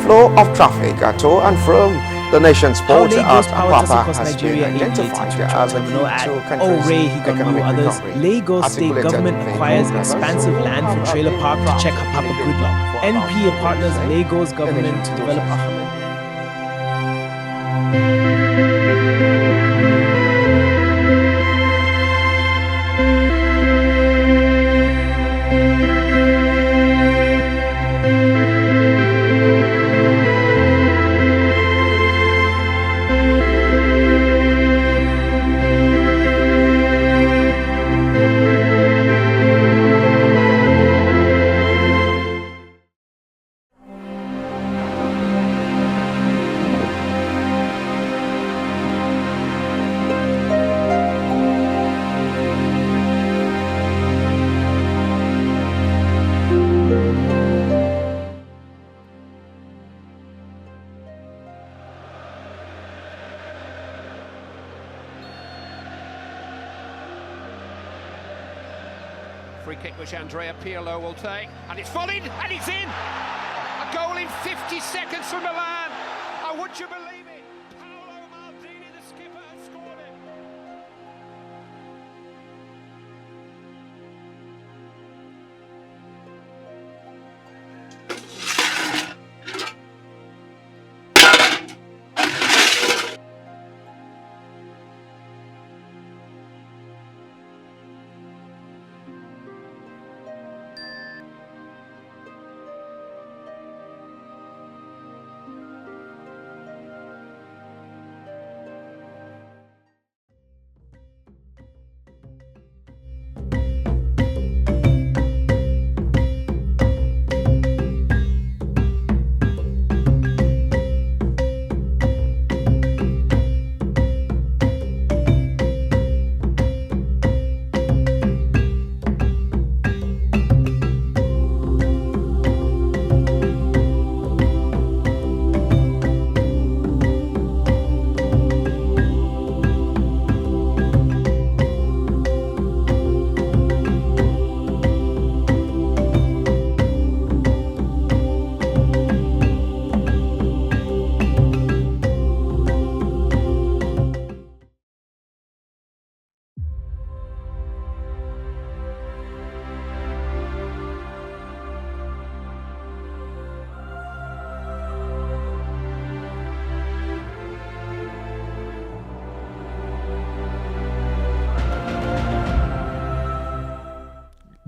flow of traffic to and from the nation's port Lagos at power Apapa across has been Nigeria identified aviated as a terminal key at to country's Higanu economic others. recovery. Lagos state Articulated government vehicle acquires drivers expansive who land for have trailer been park to check trapped Apapa in the gridlock. for about NP partners 2 Lagos the government to nation's develop a free kick which Andrea Pirlo will take, and it's volleyed, and it's in! A goal in 50 seconds from Milan. Oh, would you believe it? Paolo Maldini, the skipper, has scored it.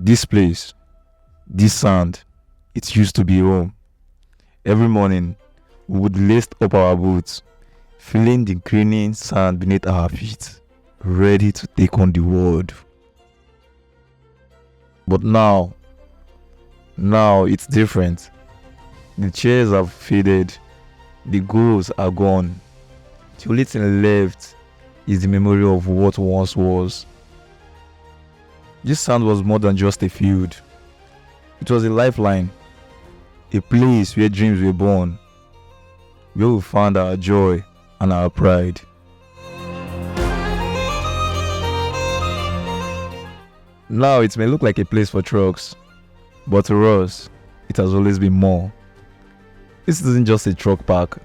This place, this sound, it used to be home. Every morning, we would lace up our boots, feeling the greening sand beneath our feet, ready to take on the world. But now it's different. The chairs have faded, the goals are gone. The only thing left is the memory of what once was. This sand was more than just a field. It was a lifeline, a place where dreams were born, where we found our joy and our pride. Now it may look like a place for trucks, but to us, it has always been more. This isn't just a truck park,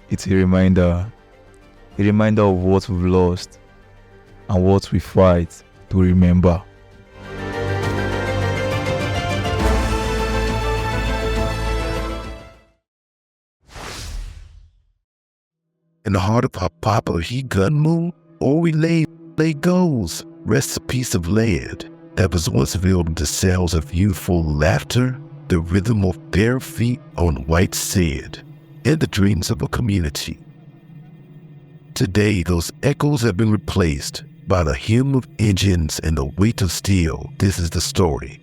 it's a reminder of what we've lost and what we fight to remember. In the heart of Apapa Higanu, we lay goals, rests a piece of land that was once filled with the sounds of youthful laughter, the rhythm of bare feet on white sand, and the dreams of a community. Today, those echoes have been replaced by the hum of engines and the weight of steel. This is the story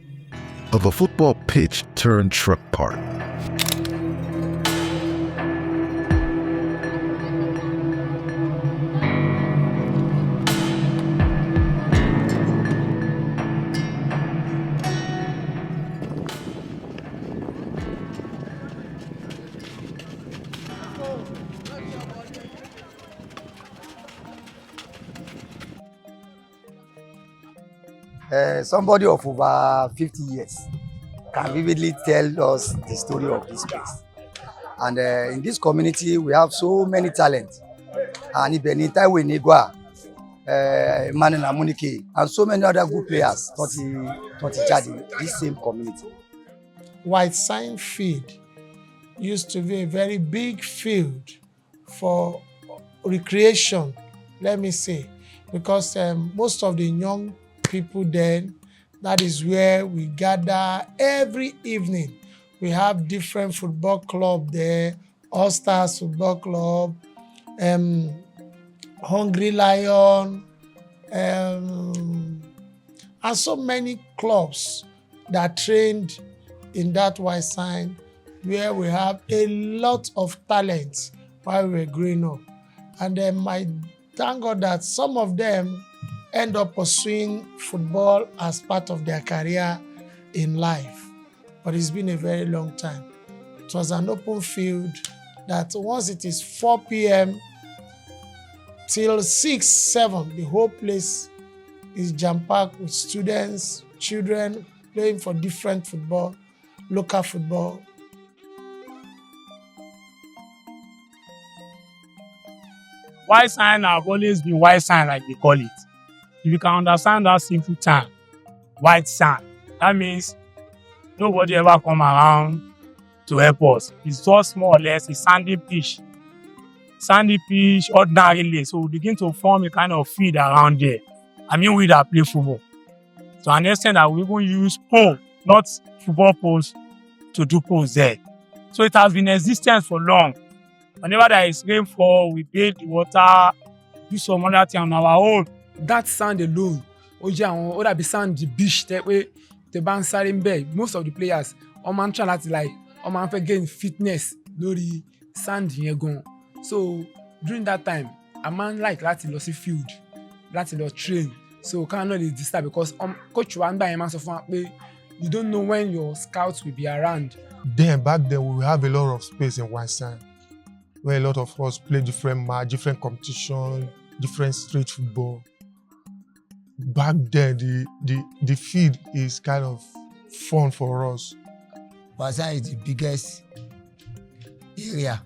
of a football pitch turned truck park. Somebody of over 50 years can vividly tell us the story of this place. And in this community, we have so many talents. And Ibeni Taiwo Nigwa, Emmanuel Amunike, and so many other good players, 30 Chad in this same community. White Sign Field used to be a very big field for recreation, let me say, because most of the young people then, that is where we gather every evening. We have different football club there, All Stars Football Club, Hungry Lion, and so many clubs that trained in that White Sign, where we have a lot of talents while we were growing up. And I thank God that some of them end up pursuing football as part of their career in life. But it's been a very long time. It was an open field that once it is 4 p.m. till 6, 7, the whole place is jam-packed with students, children playing for different football, local football. White sign have always been white sign, like they call it. If you can understand that simple term, white sign, that means nobody ever come around to help us. It's just more or less a sandy pitch, ordinarily. So we begin to form a kind of field around there. I mean, we that play football. To an extent that we even use pole, not football poles, to do poles there. So it has been in existence for long. Whenever there is rainfall, we bathe the water, do some other thing on our own. That sand alone, ó dàbí sand the beach tẹ́ pé tẹ́ bá ń sáré ń bẹ̀, most of the players wọ́n máa ń try láti wọ́n máa ń fẹ́ gain fitness lórí sand yẹn gan. So during that time, a máa ń like láti lọ sí field, láti lọ train. So káwọn náà lè disturb because coach wa ń gbà yẹn máa ń sọ fún wa pé you don't know when your scouts will be around. Then back then we have a lot of space in White Sign, where a lot of us play different match, different competition, different street football. Back then, the field is kind of fun for us. White Sign is the biggest area,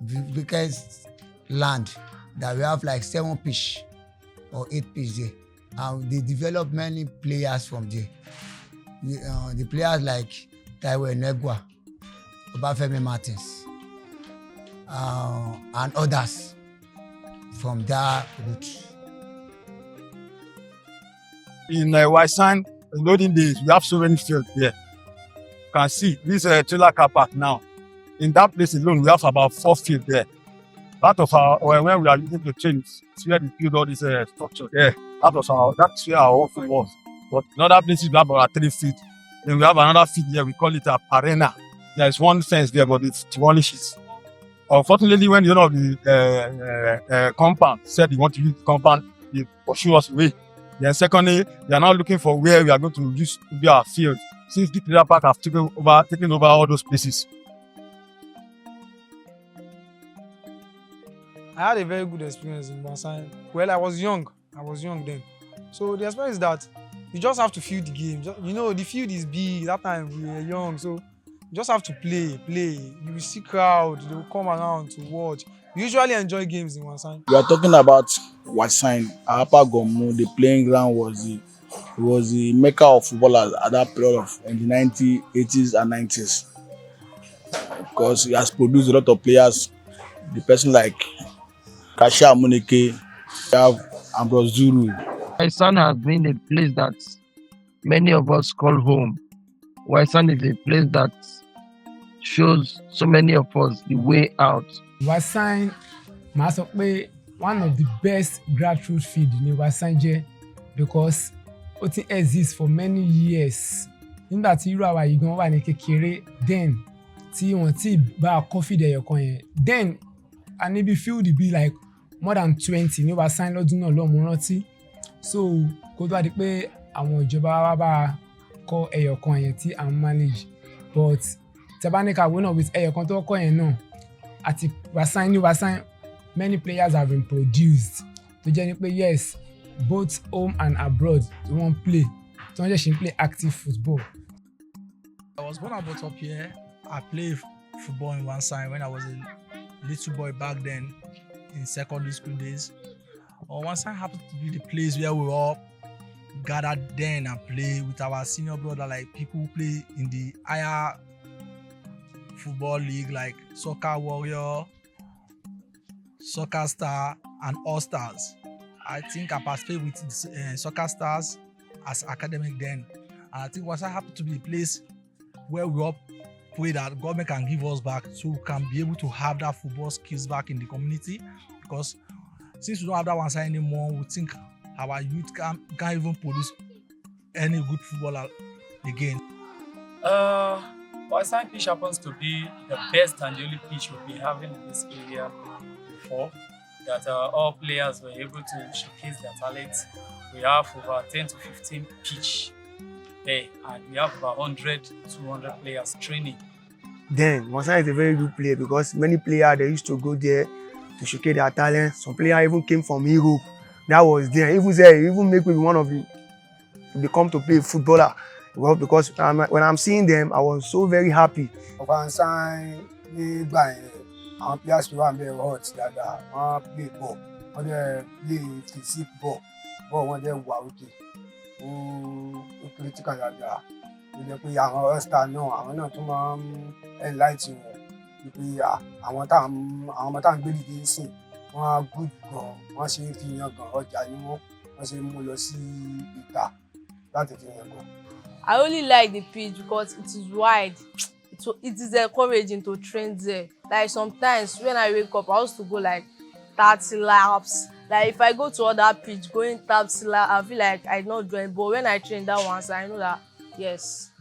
the biggest land that we have like 7 pitch or 8 pitch there. And they develop many players from there. The players like Taiwo Negwa, Obafemi Martins, and others from that route. In White Sign, in olden days, we have so many fields there. You can see this trailer car park now. In that place alone, we have about 4 fields there. Part of our, when we are using the train, it's where we build all this structure there. That's where our office was. But in other places, we have about 3 feet. Then we have another field here, we call it a arena. There is one fence there, but it's demolished. Unfortunately, when the owner of the compound said he want to use the compound, they pursue us away. Then secondly, they are now looking for where we are going to use to be our field, since the trailer park have taken over all those places. I had a very good experience in White Sign. Well, I was young then. So the experience is that you just have to feel the game. You know, the field is big. That time we were young, so you just have to play. You will see crowd, they will come around to watch. We usually enjoy games in White Sign. We are talking about White Sign. Apa Gomu, the playing ground was the mecca of footballers at that period in the 80s and 90s. Because he has produced a lot of players. The person like Kasha Munike, Ambrose Zuru. White Sign has been a place that many of us call home. White Sign is a place that shows so many of us the way out. White Sign máa sọ pé one of the best grassroots field ní White Sign jẹ́ because ó ti exist for many years. Nígbà tí irú àwa yìí gan wà ní kékeré then tí wọ́n ti bá kọ́ field ẹ̀yọ̀kan yẹn then a níbi field be like more than 20 ní White Sign lọ́dún náà lọ́mọ rántí. So kó tó wá di pé àwọn ìjọba wa bá kọ́ ẹ̀yọ̀kan yẹn tí à ń manage but tẹ́báníkà wọ́n náà with ẹ̀yọ̀kan tó kọ́ yẹn náà àti White Sign many players have been produced tó jẹ́ ní pé yes both home and abroad tí wọ́n play tí wọ́n jẹ́ ṣe ń play active football. I was born and brought up here. I play football in one side when I was a little boy back then in secondary school days. One side happened to be the place where we all gathered then and play with our senior brother, like people who play in the higher football league like Soccer Warrior, Soccer Star, and All Stars. I think I participated with Soccer Stars as academic then. And I think Wasa happened to be a place where we all pray that government can give us back so we can be able to have that football skills back in the community. Because since we don't have that one side anymore, we think our youth can't even produce any good footballer again. Wasan pitch happens to be the best and the only pitch we'll be having in this area before that all players were able to showcase their talents. We have over 10 to 15 pitch there and we have about 100, 200 players training. Then Wasan is a very good player because many players they used to go there to showcase their talent. Some players even came from Europe. That was there. Even make me one of the become to play footballer. Well, because when I'm seeing them, I was so very happy. Wasan nígbà yẹn, àwọn players tó wà ń bẹ̀ hot dáadáa, wọ́n play ball, wọ́n dẹ̀ play physique ball, wọ́n dẹ̀ wà òkè, ó critical dáadáa. Ó jẹ́ pé àwọn All-Star náà, àwọn náà tún máa ń enlighten wọn. Wípé àwọn ọmọ tá à ń gbé dìde sìn, wọ́n á good gan, wọ́n ṣe é fi yan gan ọjà ni wọ́n ṣe mú lọ sí ìta láti fi yan gan. I only like the pitch because it is wide. It is encouraging to train there. Like sometimes when I wake up, I used to go like 30 laps. Like if I go to other pitch, going 30 laps, I feel like I not doing. But when I train that once, I know that yes.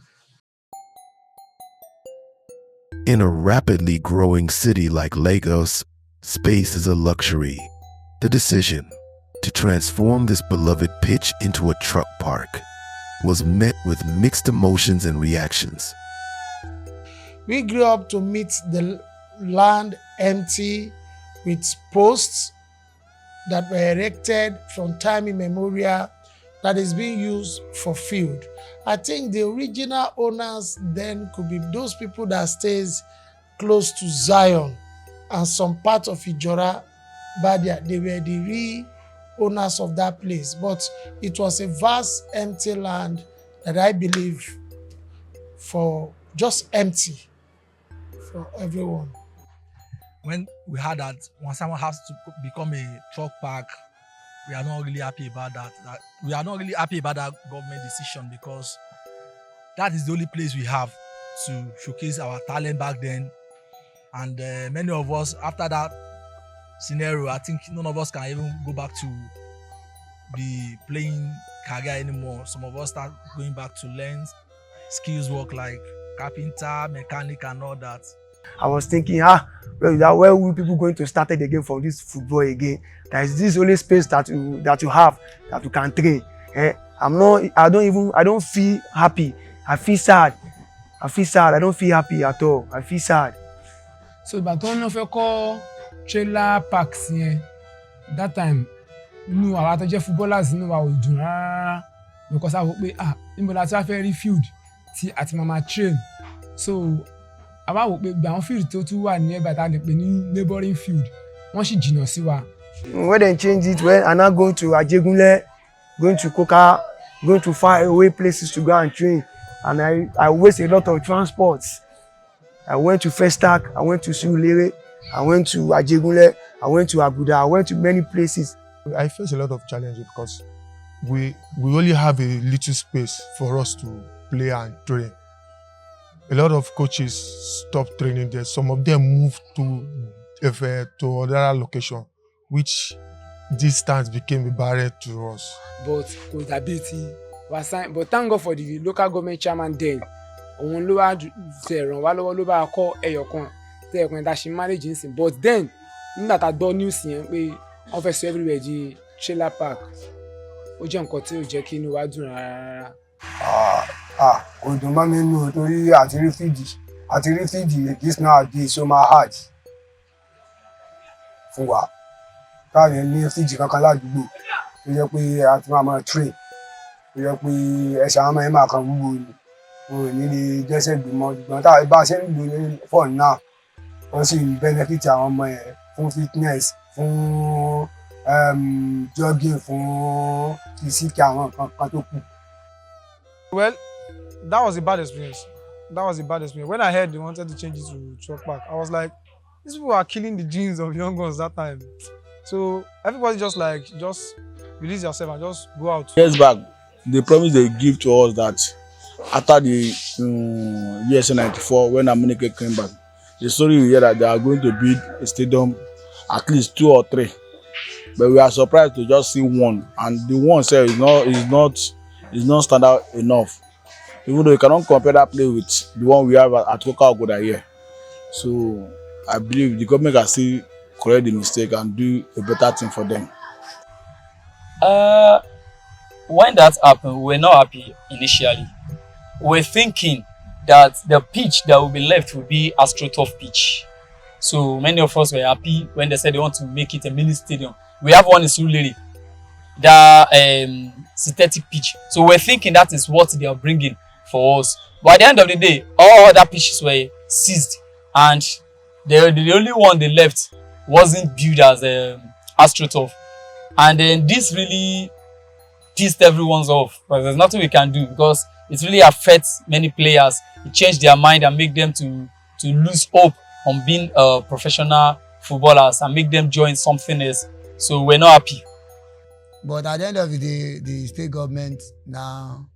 In a rapidly growing city like Lagos, space is a luxury. The decision to transform this beloved pitch into a truck park was met with mixed emotions and reactions. We grew up to meet the land empty with posts that were erected from time immemorial that is being used for field. I think the original owners then could be those people that stays close to Zion and some part of Ijora, Badia. They were the real owners of that place, but it was a vast empty land that I believe for just empty for everyone. When we heard that Wasan has to become a truck park, we are not really happy about that. We are not really happy about that government decision because that is the only place we have to showcase our talent back then. And many of us, after that scenario, I think none of us can even go back to the playing career anymore. Some of us start going back to learn skills work like carpenter, mechanic, and all that. I was thinking, where will people going to start it again from this football again? There is this only space that you have that you can train. I don't feel happy. I feel sad. I don't feel happy at all. I feel sad. So ìgbà tó ń fẹ́ kọ́ trailer parks yẹn, that time inú àwa tó jẹ́ footballers inú wa ò dùn rárá because a wò pé níbo la ti wá fẹ́ rí field tí àti máa train. So àwa wò pé gbà àwọn field tó tún wà ní ẹ̀bà tá a lè pè ní neighboring field wọ́n sì jìnnà sí wa. When they change it, when I'm not going to Ajegunle, going to Koka, going to far away places to go and train, and I waste a lot of transports. I went to Festac, I went to Surulere, I went to Ajegunle, I went to Abuja, I went to many places. I face a lot of challenges because we only have a little space for us to play and train. A lot of coaches stopped training there. Some of them moved to another location, which distance became a barrier to us. But with ability, but thank God for the local government chairman then. Òun ló wá ràn wá lọ́wọ́ ló bá kọ́ ẹyọkan tẹ́ ẹ̀kan tá a ṣe manage nsìn. But then nígbà tá a gbọ́ news yẹn pé wọ́n fẹ́ sọ everywhere di trailer park, ó jẹ́ nǹkan tí ò jẹ́ kí inú wa dùn rárá. Kò dùn mọ́ mi nù torí àti rí fídì this nowadays so máa hard fún wa. Káàrin ní fídì kankan ládùúgbò tó jẹ́ pé a ti máa train tó jẹ́ pé ẹ̀ṣẹ̀ àwọn ọmọ ẹ̀ máa kan wúwo ni. We need the just be more. But I say for now, wọ́n sì ń benefit àwọn ọmọ yẹn fún fitness, fún jogging, fún physique àwọn nǹkan kan tó kù. Well, that was a bad experience. That was a bad experience. When I heard they wanted to change it to Chalk Park, I was like, these people are killing the dreams of young ones that time. So everybody just release yourself and just go out. Years back, the promise they give to us that after the USA 94, when Amunike came back, the story we hear that they are going to build a stadium, at least 2 or 3. But we are surprised to just see one, and the one say is not standard enough. Even though you cannot compare that play with the one we have at Coca Ogoda here. So I believe the government can still correct the mistake and do a better thing for them. When that happened, we were not happy initially. We were thinking that the pitch that will be left will be AstroTurf pitch. So many of us were happy when they said they want to make it a mini stadium. We have one in Surulere, the synthetic pitch. So we're thinking that is what they are bringing for us. But at the end of the day, all other pitches were seized, and the only one they left wasn't built as AstroTurf. And then this really pissed everyone's off, but there's nothing we can do because it really affects many players. It changed their mind and make them to lose hope on being professional footballers and make them join something else. So we're not happy. But at the end of the day, the state government now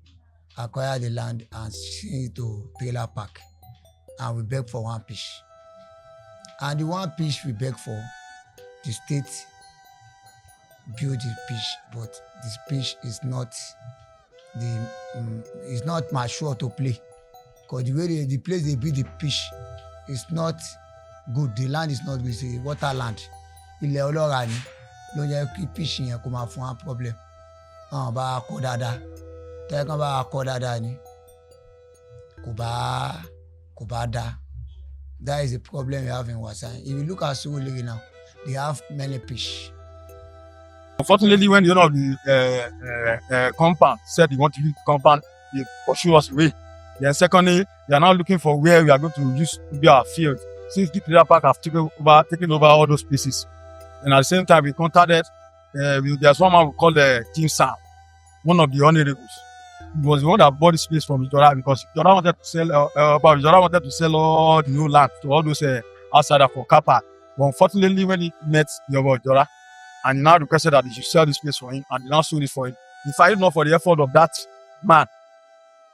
acquire the land and change it to trailer park, and we beg for one pitch. And the one pitch we beg for, the state build the pitch, but this pitch is not mature to play, because the way the place they build the pitch is not good. The land is not good. It's a water land. Ilẹ̀ ọlọ́ra ni ló yẹ kí pitch yẹn kó máa fún wa problem. Àwọn bá kọ́ dáadáa, tẹ́kàn bá kọ́ dáadáa ni kò bá dá. That is the problem we have in Wasan. If you look at Surulere now, they have many pitch. Unfortunately, when the owner of the compound said he want to use the compound, they pursue us away. Then secondly, they are now looking for where we are going to use to be our field. Since the trailer park have taken over all those places. And at the same time, we contacted, there's one man we call Team Sam, one of the honorables. He was the one that bought this place from Ijora because Ijora wanted to sell all the new land to all those outsiders for car park. But unfortunately, when he met Ijora, and he now requested that he should sell this place for him, and he now sold it for him. If I not for the effort of that man,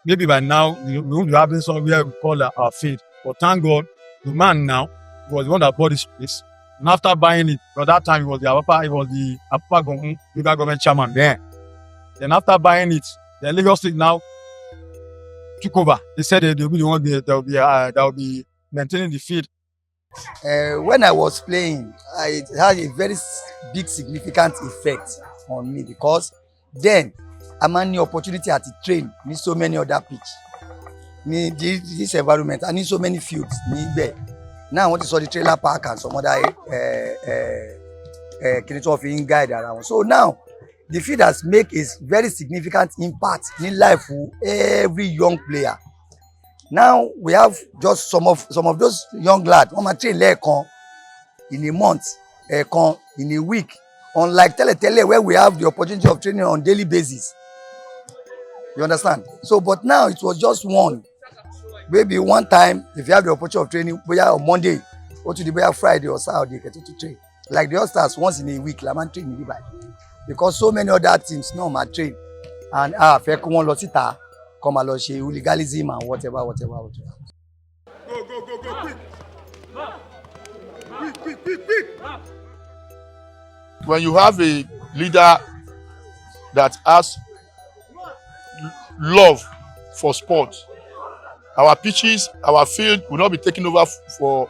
maybe by now we won't be having somewhere we call our field. But thank God, the man now was the one that bought this place. And after buying it, at that time he was the Apapa government chairman there. Then after buying it, the Lagos State now took over. They said they'll be the one that will be maintaining the field. When I was playing, it had a very big significant effect on me because then I had the opportunity to train in so many other pitch. This environment, I need so many fields. Now I want to saw the trailer park and some other guide around. So now the field has made a very significant impact in life for every young player. Now we have just some of those young lads on my train in a month, in a week, unlike tele where we have the opportunity of training on daily basis. You understand? So, but now it was just one. Maybe one time, if you have the opportunity of training, on Monday, or to the Friday or Saturday, get to train. Like the All-Stars, once in a week, Laman train in Dubai. Because so many other teams now my train. And Fekun Losita, come along, legalism and whatever. Go, quick. When you have a leader that has love for sport, our pitches, our field will not be taken over for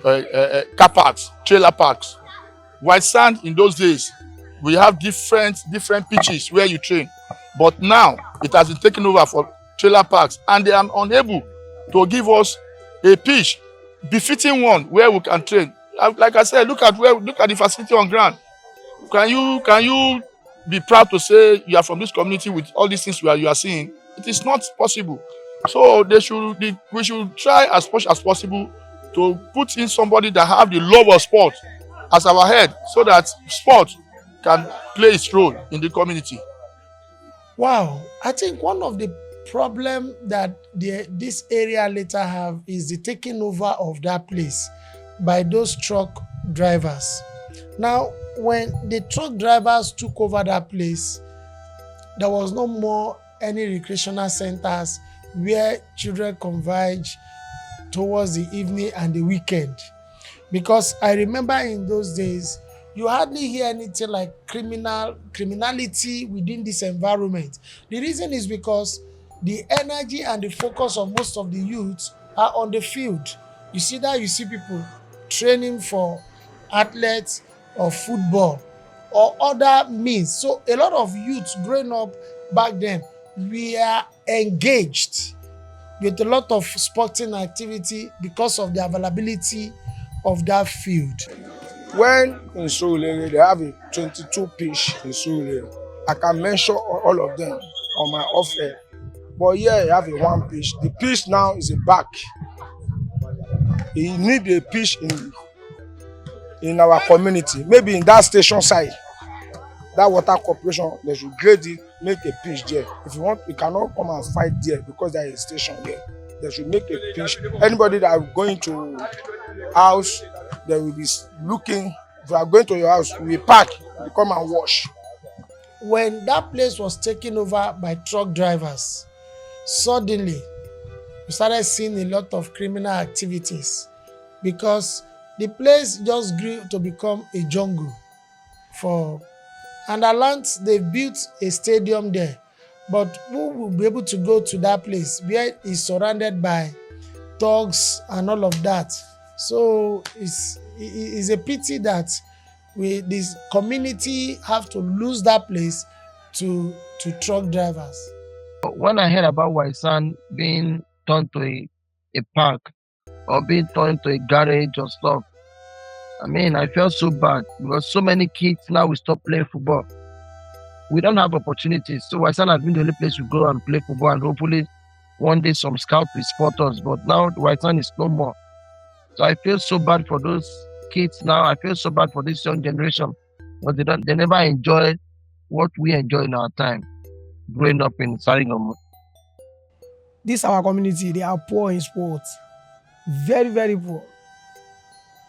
car parks, trailer parks. White Sand in those days, we have different pitches where you train. But now it has been taken over for trailer parks, and they are unable to give us a pitch befitting one where we can train. Like I said, look at the facility on ground. Can you be proud to say you are from this community with all these things you are seeing? It is not possible. So we should try as much as possible to put in somebody that have the love of sport as our head, so that sport can play its role in the community. Wow, I think one of the problem that this area later have is the taking over of that place by those truck drivers. Now, when the truck drivers took over that place, there was no more any recreational centers where children converge towards the evening and the weekend. Because I remember in those days, you hardly hear anything like criminality within this environment. The reason is because the energy and the focus of most of the youths are on the field. You see people training for athletes or football or other means. So a lot of youths growing up back then, we are engaged with a lot of sporting activity because of the availability of that field. When in Surulere, they have a 22 pitch in Surulere. I can mention all of them on my off air. But here, you have a one pitch. The pitch now is a back. You need a pitch in our community. Maybe in that station side, that water corporation, they should grade it, make a pitch there. If you want, you cannot come and fight there because there is a station there. They should make a pitch. Anybody that are going to house, they will be looking. If you are going to your house, you will park, you come and wash. When that place was taken over by truck drivers, suddenly we started seeing a lot of criminal activities because the place just grew to become a jungle. And Alant, they built a stadium there, but who will be able to go to that place where it's surrounded by thugs and all of that? So it's a pity that this community have to lose that place to truck drivers. When I heard about Waisan being turned to a park or being turned to a garage or stuff, I mean, I felt so bad because so many kids now will stop playing football. We don't have opportunities. So Waisan has been the only place we go and play football, and hopefully one day some scout will spot us. But now Waisan is no more. So I feel so bad for those kids now. I feel so bad for this young generation. But they never enjoy what we enjoy in our time, growing up in Sarigamo. This our community, they are poor in sports. Very, very poor.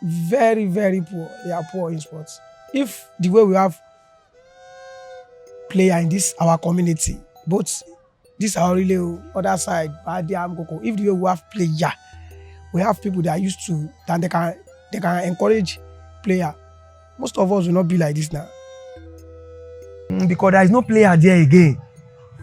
Very, very poor. They are poor in sports. If the way we have player in this our community, both this our really other side, if the way we have player, we have people that are used to that they can encourage player. Most of us will not be like this now. Because there is no player there again.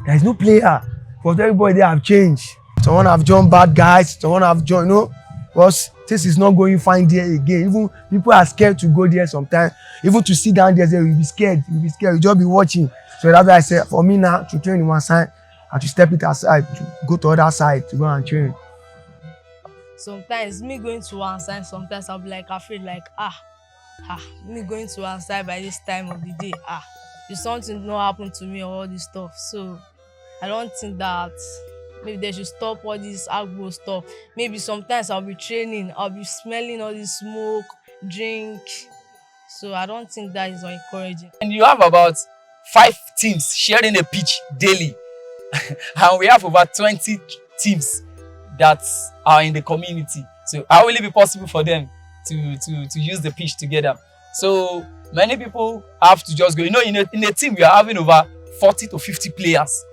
There is no player. Because everybody they have changed. Someone have joined bad guys, someone have joined, because this is not going fine there again. Even people are scared to go there sometimes. Even to sit down there, they will be scared. You will be scared. You just be watching. So that's why I say, for me now, to train in one side, I have to step it aside, to go to other side to go and train. Sometimes me going to one side, sometimes I'll be like afraid, like me going to one side by this time of the day, if something not happen to me or all this stuff. So I don't think that maybe they should stop all this agro stuff. Maybe sometimes I'll be training, I'll be smelling all this smoke, drink. So I don't think that is encouraging. And you have about 5 teams sharing a pitch daily. And we have over 20 teams that are in the community. So how will it be possible for them to use the pitch together? So many people have to just go. In a team, we are having over 40 to 50 players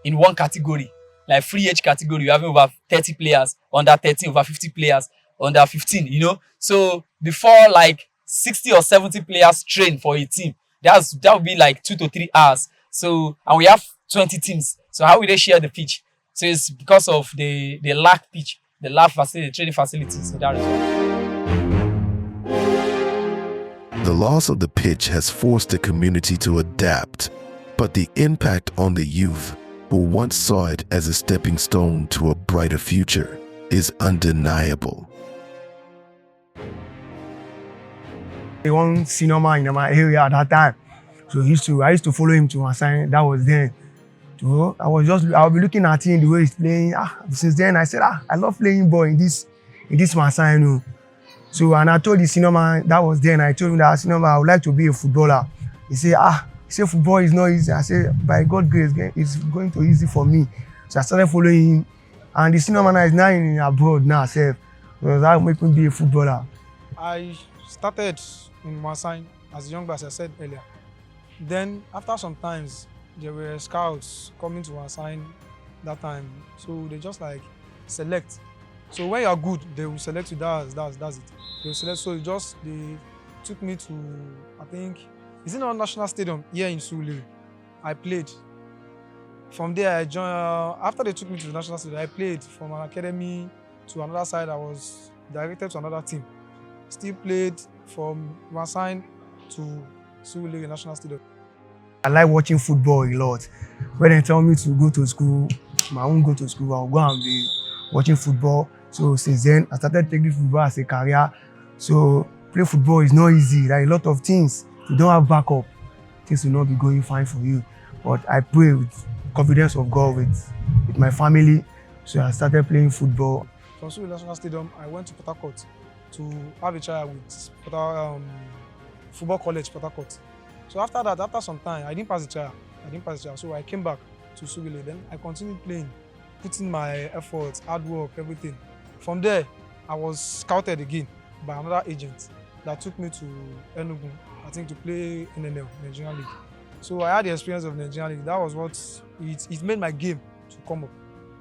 in one category. Like free age category, we're having over 30 players, under 13, over 50 players, under 15, So before like 60 or 70 players train for a team, that would be like 2 to 3 hours. So, and we have 20 teams. So how will they share the pitch? So it's because of the lack pitch, the lack facility, training facilities. So that is why. The loss of the pitch has forced the community to adapt, but the impact on the youth, who once saw it as a stepping stone to a brighter future, is undeniable. One senior man in my area at that time, so I used to follow him to my sign. That was then. I'll be looking at him the way he's playing. Since then I said, I love playing ball in this in this one sign. No. So and I told the senior man that was there, and I told him that senior man I would like to be a footballer. He said, football is not easy. I said, by God's grace, it's going to be easy for me. So I started following him, and the senior man is now in abroad now. So that make me be a footballer. I started in Wasan as young as I said earlier. Then after some times, there were scouts coming to Wasan that time. So they just like select. So when you are good, they will select you. That's it. They will select. So they took me to, I think, is it not National Stadium here in Surulere? I played. From there, I joined. After they took me to the National Stadium, I played from an academy to another side. I was directed to another team. Still played from Wasan to Surulere National Stadium. I like watching football a lot. When they tell me to go to school, I won't go to school. I'll go and be watching football. So since then, I started taking football as a career. So play football is not easy. There are a lot of things. If you don't have backup, things will not be going fine for you. But I pray with confidence of God with my family. So I started playing football. From Surulere National Stadium, I went to Port Harcourt to have a trial with Football College Port Harcourt. So after that, after some time, I didn't pass the trial. So I came back to Surulere. Then I continued playing, putting my efforts, hard work, everything. From there, I was scouted again by another agent that took me to Enugu, I think, to play NNL, Nigerian League. So I had the experience of Nigerian League. That was what it made my game to come up.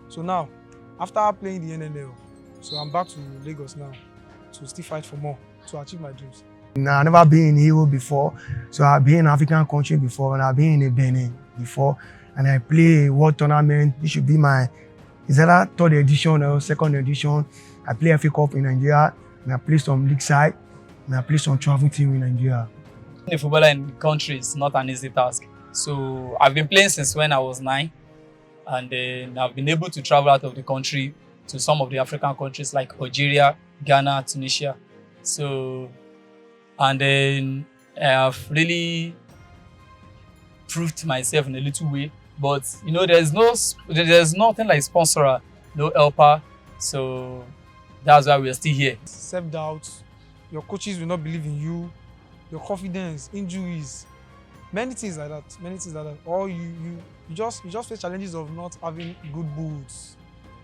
So now, after playing the NNL, so I'm back to Lagos now to still fight for more, to achieve my dreams. I've never been in Europe before, so I've been in African country before, and I've been in Benin before, and I play a world tournament. This should be it's either third edition or second edition. I play FA Cup in Nigeria, and I play some league side, and I play some travel team in Nigeria. Being a footballer in the country is not an easy task. So I've been playing since when I was 9, and then I've been able to travel out of the country to some of the African countries like Algeria, Ghana, Tunisia. So, and then I've really proved myself in a little way. But you know, there's nothing like sponsorer, no helper. So that's why we're still here. Self-doubt, your coaches will not believe in you, your confidence, injuries, many things like that. Or you just face challenges of not having good boots.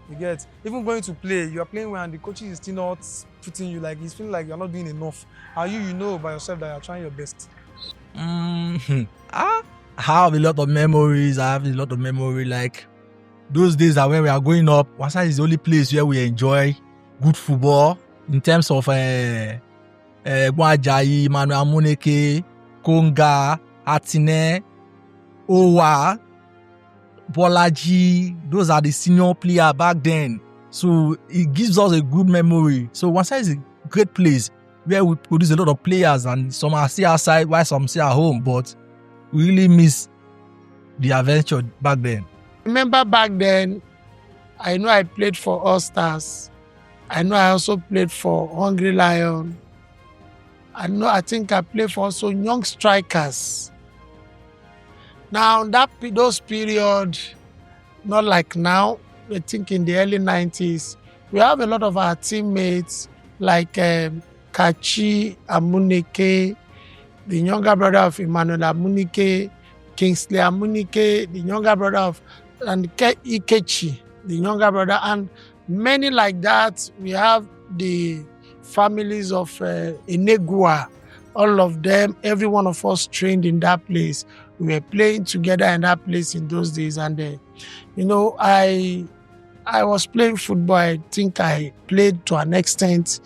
You get, even going to play, you are playing when the coaches is still not putting you, like, he's feeling like you're not doing enough. And you know by yourself that you're trying your best. I have a lot of memories. Like those days that when we are growing up, Wasan is the only place where we enjoy good football in terms of Gwajayi, Manuel Amuneke, Konga, Atine, Owa, Bolaji. Those are the senior players back then. So it gives us a good memory. So Wasan is a great place where we produce a lot of players, and some are still outside while some still at home. But we really miss the adventure back then. Remember back then, I know I played for All Stars. I know I also played for Hungry Lion. I think I played for also Young Strikers. Now, those period, not like now, I think in the early 90s, we have a lot of our teammates like Kachi Amuneke, the younger brother of Emmanuel Amuneke, Kingsley Amuneke, the younger brother of Ikechi, the younger brother, and many like that. We have the families of Enegua, all of them, every one of us trained in that place. We were playing together in that place in those days. And, I was playing football. I think I played to an extent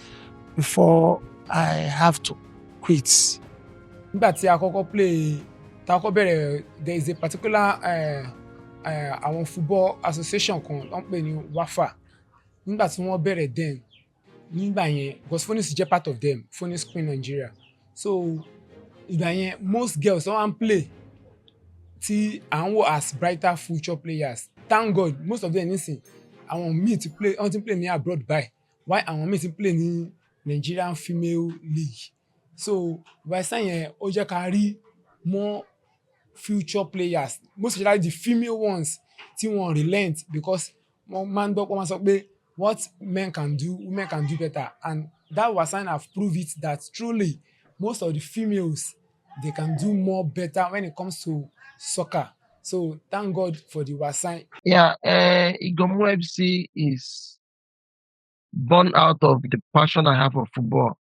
before I have to quit. Nígbà tí a kọ́kọ́ bẹ̀rẹ̀, there is a particular àwọn football association kan wọ́n pè ní WAFA. Nígbà tí wọ́n bẹ̀rẹ̀ then, nígbà yẹn, because Phoenix jẹ́ part of them, Phoenix Queen Nigeria. So ìgbà yẹn, most girls wọ́n play tí à ń wò as brighter future players. Thank God, most of them nísìn, àwọn míì ti play, wọ́n ti play ní abroad by, while àwọn míì ti play ní Nigerian Female League. So by saying ó jẹ́ ká rí more future players, most especially the female ones tí wọ́n relent, because wọ́n máa ń gbọ́ pé wọ́n máa sọ pé what men can do, women can do better. And that Wasan have proved it that truly most of the females, they can do more better when it comes to soccer. So thank God for the Wasan. Yeah, Igomu FC is born out of the passion I have for football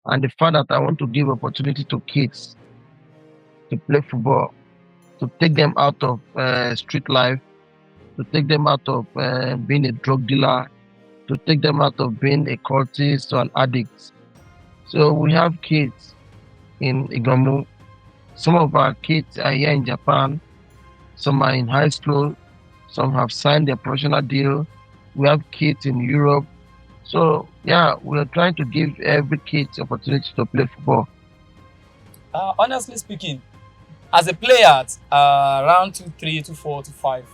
and the fact that I want to give opportunity to kids to play football, to take them out of street life, to take them out of being a drug dealer, to take them out of being a cultist or an addict. So we have kids in Igomu. Some of our kids are here in Japan. Some are in high school. Some have signed their professional deal. We have kids in Europe. So yeah, we're trying to give every kid the opportunity to play football. Honestly speaking, as a player at around 23, 24, 25,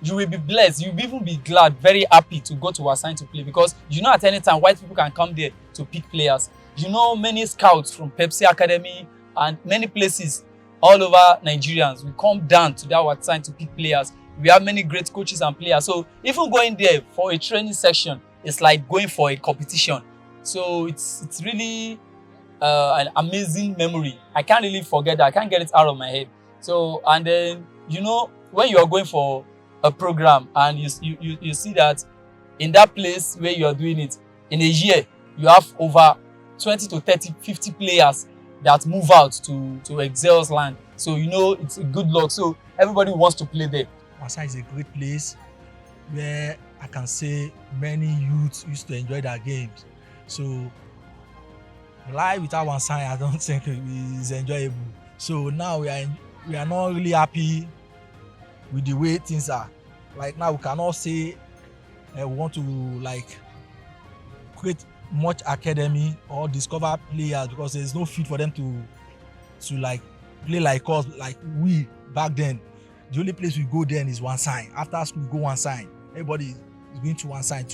you will be blessed. You will even be glad, very happy to go to Wasan to play, because you know at any time white people can come there to pick players. You know many scouts from Pepsi Academy and many places all over Nigerians will come down to that Wasan to pick players. We have many great coaches and players. So even going there for a training session, it's like going for a competition. So it's really an amazing memory. I can't really forget that. I can't get it out of my head. So, and then, you know, when you are going for a program and you see that in that place where you are doing it, in a year, you have over 20 to 30, 50 players that move out to Excel's land. So, you know, it's a good luck. So everybody wants to play there. Wasan is a great place where I can say many youths used to enjoy their games. So life without Wasan, I don't think is enjoyable. So now we are not really happy with the way things are. Like now we cannot say we want to like create much academy or discover players because there's no fit for them to like play like us, like we back then. The only place we go then is Wasan. After school, we go Wasan. Everybody is going to Wasan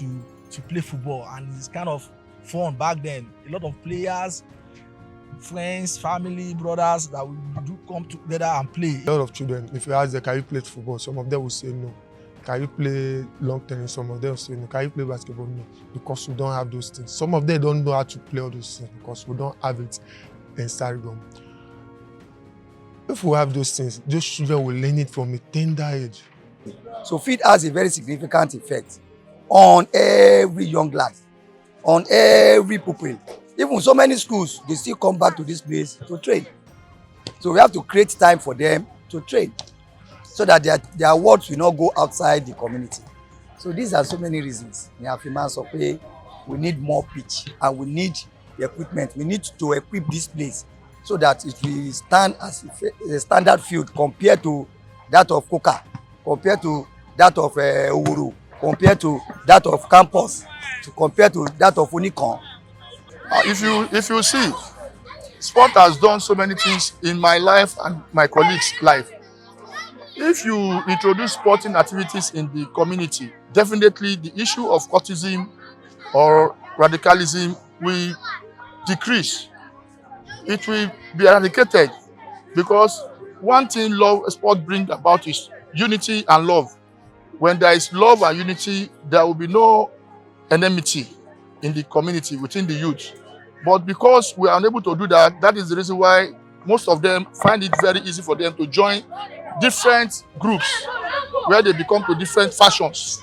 to play football, and it's kind of fun back then. A lot of players, friends, family, brothers that we do come together and play. A lot of children, if you ask them, can you play football? Some of them will say no. Can you play long tennis? Some of them will say no. Can you play basketball? No, because we don't have those things. Some of them don't know how to play all those things because we don't have it in Sarigom. If we have those things, those children will learn it from a tender age. So feed has a very significant effect on every young lad, on every pupil. Even so many schools, they still come back to this place to train. So we have to create time for them to train so that their words will not go outside the community. So these are so many reasons. We need more pitch and we need the equipment. We need to equip this place so that it will stand as a standard field compared to that of Koka, compared to that of Owuru, compared to that of Campus, compared to that of Unicon. If you see, sport has done so many things in my life and my colleagues' life. If you introduce sporting activities in the community, definitely the issue of cultism or radicalism will decrease. It will be eradicated because one thing sport brings about is unity and love. When there is love and unity, there will be no enmity in the community, within the youth. But because we are unable to do that, that is the reason why most of them find it very easy for them to join different groups where they become to different fashions.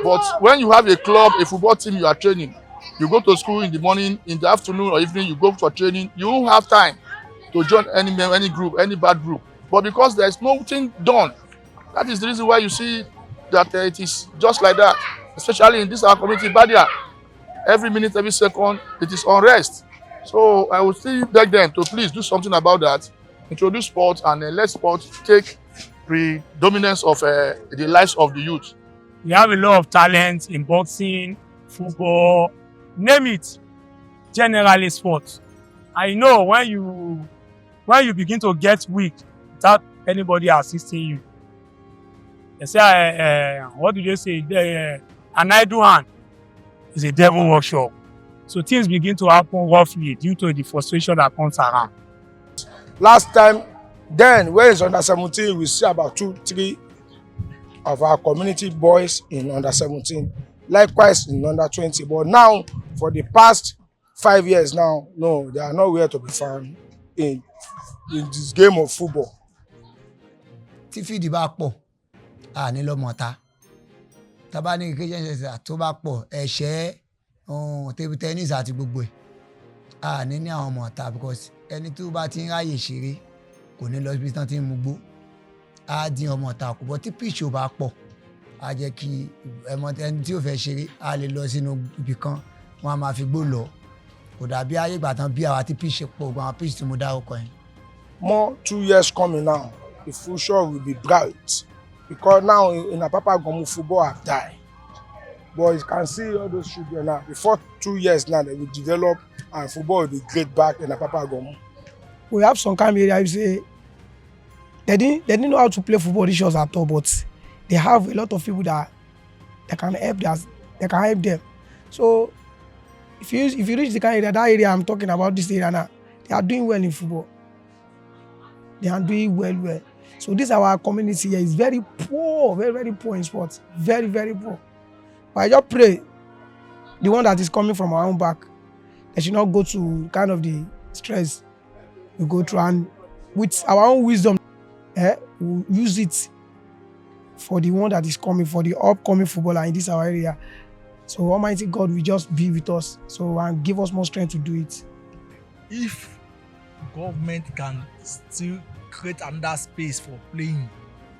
But when you have a club, a football team you are training, you go to school in the morning, in the afternoon or evening, you go for training, you won't have time to join any group, any bad group. But because there is nothing done, that is the reason why you see that it is just like that, especially in this our community, Badia. Every minute, every second, it is unrest. So I would still beg them to please do something about that, introduce sport and let sport take predominance of the lives of the youth. We have a lot of talent in boxing, football, name it, generally sports. I know when you begin to get weak without anybody assisting you, they say, what do they say? An idle hand is a devil workshop. So things begin to happen roughly due to the frustration that comes around. Last time, then when it's under 17, we see about 2-3 of our community boys in under 17 Likewise in under 20. But now, for the past 5 years now, no, they are nowhere to be found in this game of football. Tí fíìdì bá pọ̀ a ní lọ́mọ ta tá bá ní education center tó bá pọ̀ ẹ̀ṣẹ́ table tennis àti gbogbo ẹ̀ a ní àwọn ọmọ ta because ẹni tó bá ti ń ráyè ṣeré kò ní lọ síbi tán ti ń mugbó á dín ọmọ ta kù bọ́ tí pitch ò bá pọ̀ á jẹ́ kí ẹni tí ò fẹ́ ṣeré á lè lọ sínú ibì kan wọ́n á máa fi gbó lọ kò dàbí ayé ìgbà tán bí àwa tí pitch pọ̀ gbọ́n àwọn pitch tí mo dárúkọ yẹn. More 2 years coming now, the future will be bright because now in Apapa Gomu football have died. But you can see all those children now. Before 2 years now, they will develop and football will be great back in Apapa Gomu. We have some kind of area you say they didn't know how to play football this year at all, but they have a lot of people that can help them. So if you reach the kind of area, that area I'm talking about, this area now, they are doing well in football. They are doing well. So this our community here is very poor, very poor in sports. Very poor. But I just pray the one that is coming from our own back, they should not go to kind of the stress we go through, and with our own wisdom, we'll use it for the one that is coming, for the upcoming footballer in this our area. So Almighty God will just be with us, and give us more strength to do it. If government can still create another space for playing,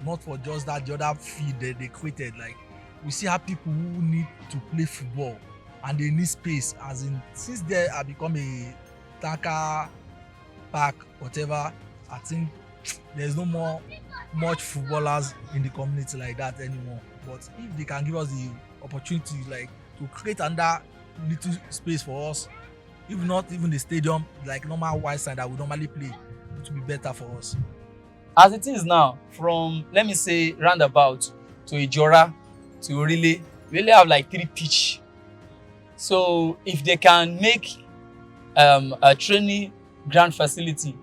not for just that the other field that they created, like we see how people who need to play football and they need space, as in since they have become a tanker park, whatever, I think there's no more much footballers in the community like that anymore. But if they can give us the opportunity, like to create another little space for us, if not even the stadium, like normal white side that we normally play, it will be better for us. As it is now, from let me say roundabout to Ijora to Orile, we only have like 3 pitch. So if they can make a training ground facility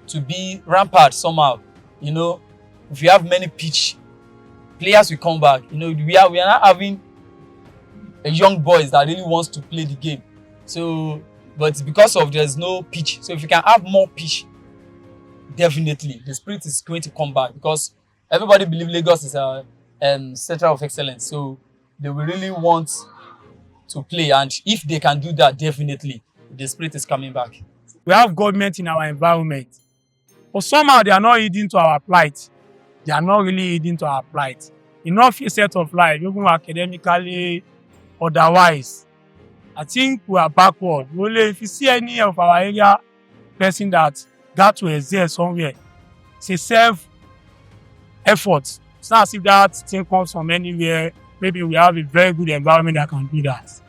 to be rampart somehow, if you have many pitch, players will come back. We are not having a young boys that really wants to play the game. So, but because of there's no pitch, so if you can have more pitch, definitely the spirit is going to come back, because everybody believe Lagos is a center of excellence. So they will really want to play, and if they can do that, definitely the spirit is coming back. We have government in our environment, but somehow they are not heeding to our plight. They are not really heeding to our plight. Enough set of life, even academically, otherwise. I think we are backward. Only if you see any of our area person that got to exist somewhere, it's a self-effort. It's not as if that thing comes from anywhere. Maybe we have a very good environment that can do that.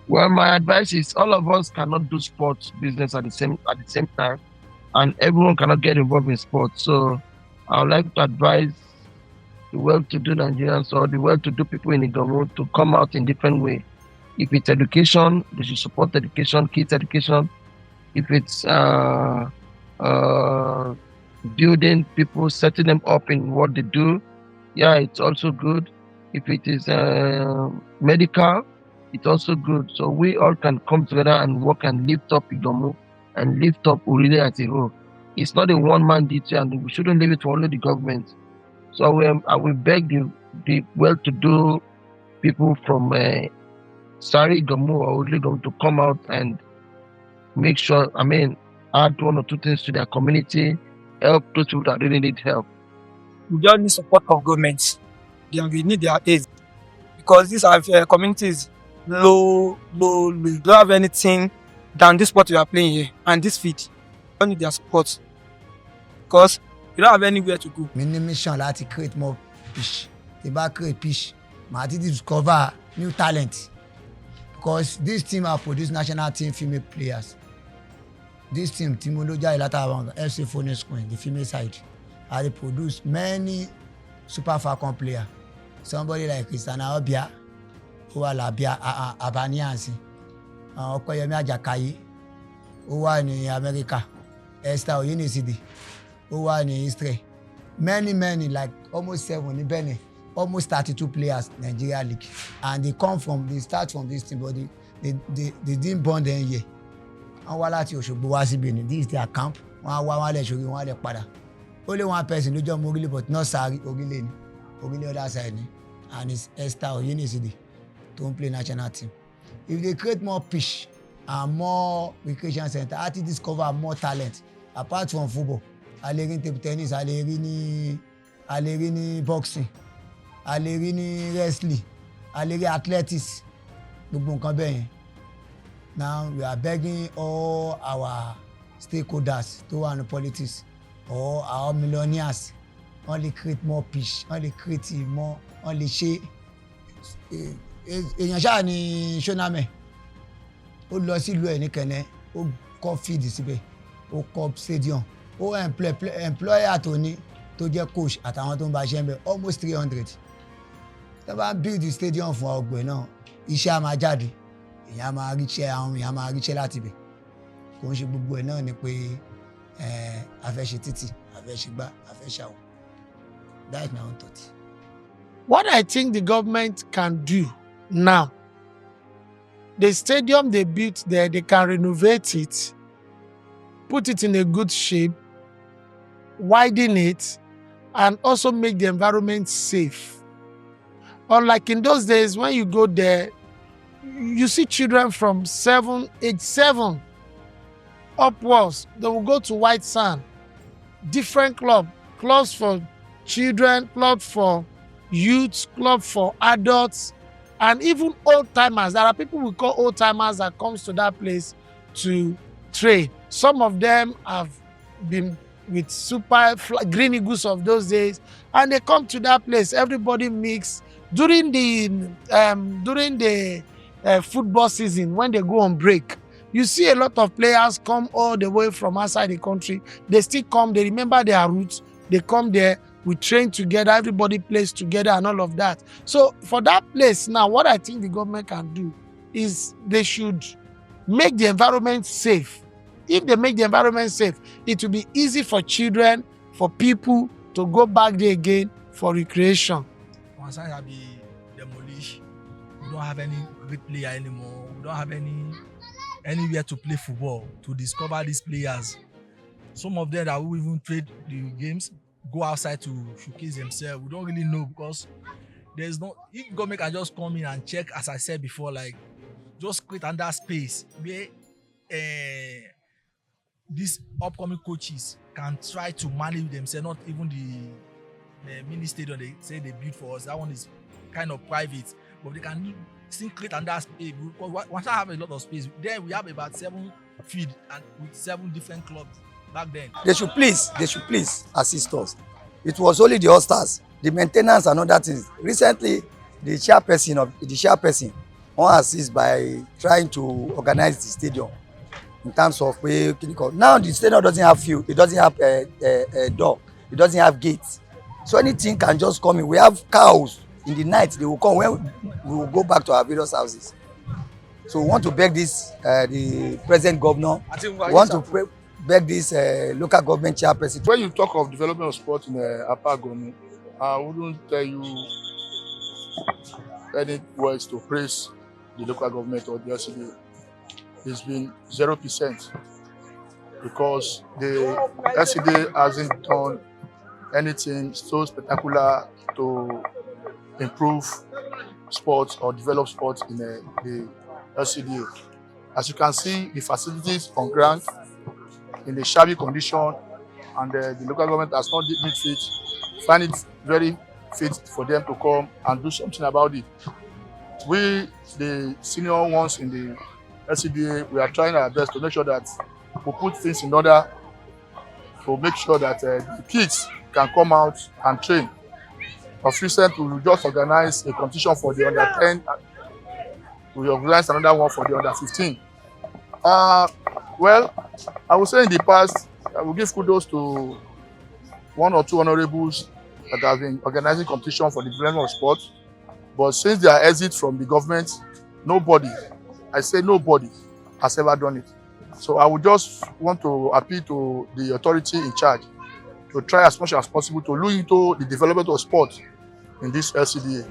Well, my advice is all of us cannot do sports business at the same time, and everyone cannot get involved in sports. So I would like to advise the well-to-do Nigerians or the well-to-do people in Igomo to come out in different way. If it's education, they should support education, kids education. If it's building people, setting them up in what they do, yeah, it's also good. If it is medical, it's also good. So we all can come together and work and lift up Igomo and lift up Urile as a whole. It's not a one-man duty, and we shouldn't leave it for only the government. So I will beg the well-to-do people from Sari Igomo or Urile to come out and make sure, add 1 or 2 things to their community, help those people that really need help. We just need support of government. We need their aid, because these are communities low. We don't have anything than this sport we are playing here and this field. We need their support because we don't have anywhere to go. My mission is to create more pitch. If I create pitch, I need to discover new talent, because this team has produced national team female players. This team, Timoloja Ilata FC Phoenix Queen, the female side, they produce many Super Falcon players. Somebody like Christiana Obia, who are Labia Abaniansi, Okoyemi Ajakayi, who are in America, Esther Oyunisidi, who are in Israel. Many, like almost 7 in Benin. almost 32 players Nigeria league, and they start from this team, but they didn't born them here. Wọ́n wá láti Òṣogbo wá sí Benin, this is their camp. Wọ́n á wá wọ́n á lẹ̀ ṣorí wọ́n á lẹ̀ padà. Only one person ló jẹ́ ọmọ orílẹ̀, but not Sari orílẹ̀ ni, orílẹ̀ other side ni, and it's Esther Oyeniside tó ń play national team. If they create more pitch and more recreation center, I think discover more talent apart from football. A lè rí ní table tennis, a lè rí ní boxing, a lè rí ní wrestling, a lè rí athletics, gbogbo nǹkan bẹ́ẹ̀ yẹn. Now we are begging all our stakeholders to wà ní politics or our millionaires, wọ́n lè create more pitch, wọ́n lè create more, wọ́n lè ṣe èèyàn ṣáà ní Ṣónámẹ̀ ó lọ sílùú ẹ̀ ní Kẹ̀nẹ́, ó kọ́ field síbẹ̀, ó kọ́ stadium, ó employer tó ní tó jẹ́ coach àtàwọn tó ń bá ṣe ń bẹ̀ almost 300. tó bá build the stadium fún ọgbẹ́ náà iṣẹ́ á máa jáde, èèyàn á máa ríṣẹ́, àwọn èèyàn á máa ríṣẹ́ láti bẹ̀. Kò ń ṣe gbogbo ẹ̀ náà ni pé a fẹ́ ṣe títì, a fẹ́ ṣe gbá, a fẹ́ ṣàwọ̀. That is my own thought. What I think the government can do now, the stadium they built there, they can renovate it, put it in a good shape, widen it, and also make the environment safe. Unlike in those days, when you go there, you see children from age 7 upwards, they will go to White Sand, different clubs for children, club for youth, club for adults, and even old timers. There are people we call old timers that comes to that place to train. Some of them have been with super Green Eagles of those days, and they come to that place. Everybody mix during the football season when they go on break. You see a lot of players come all the way from outside the country. They still come, they remember their roots, they come there, we train together, everybody plays together and all of that. So for that place now, what I think the government can do is they should make the environment safe. If they make the environment safe, it will be easy for children, for people to go back there again for recreation. Once I have been demolished, we don't have any great player anymore. We don't have anywhere to play football, to discover these players. Some of them that will even trade the games, go outside to showcase themselves. We don't really know, because there's no, if government can just come in and check, as I said before, like just create another space where these upcoming coaches can try to manage themselves, not even the mini stadium they say they built for us. That one is kind of private, but they can still create another space. Once I have a lot of space, then we have about 7 fields and with 7 different clubs back then. They should please assist us. It was only the All-Stars, the maintenance and other things. Recently, the chairperson won't assist by trying to organize the stadium in terms of way clinical. Now the stadium doesn't have field, it doesn't have a door, it doesn't have gates. So anything can just come in. We have cows in the night, they will come when we will go back to our various houses. So we want to beg this the present governor, we want to beg this local government chairperson. When you talk of development of sport in Upper Gomu, I wouldn't tell you any words to praise the local government or the LCD. It's been 0% because the LCD hasn't done anything so spectacular to improve sports or develop sports in the LCDA. As you can see, the facilities on ground in the shabby condition, and the local government has not deemed fit, find it very fit for them to come and do something about it. We, the senior ones in the LCDA, we are trying our best to make sure that we put things in order to make sure that the kids can come out and train. Of recent, we will just organize a competition for the under 10. We organize another one for the under 15. Well, I would say in the past, I will give kudos to 1 or 2 honorables that have been organizing competition for the development of sport. But since their exit from the government, nobody, I say nobody, has ever done it. So I would just want to appeal to the authority in charge to try as much as possible to look into the development of sport in this LCDA.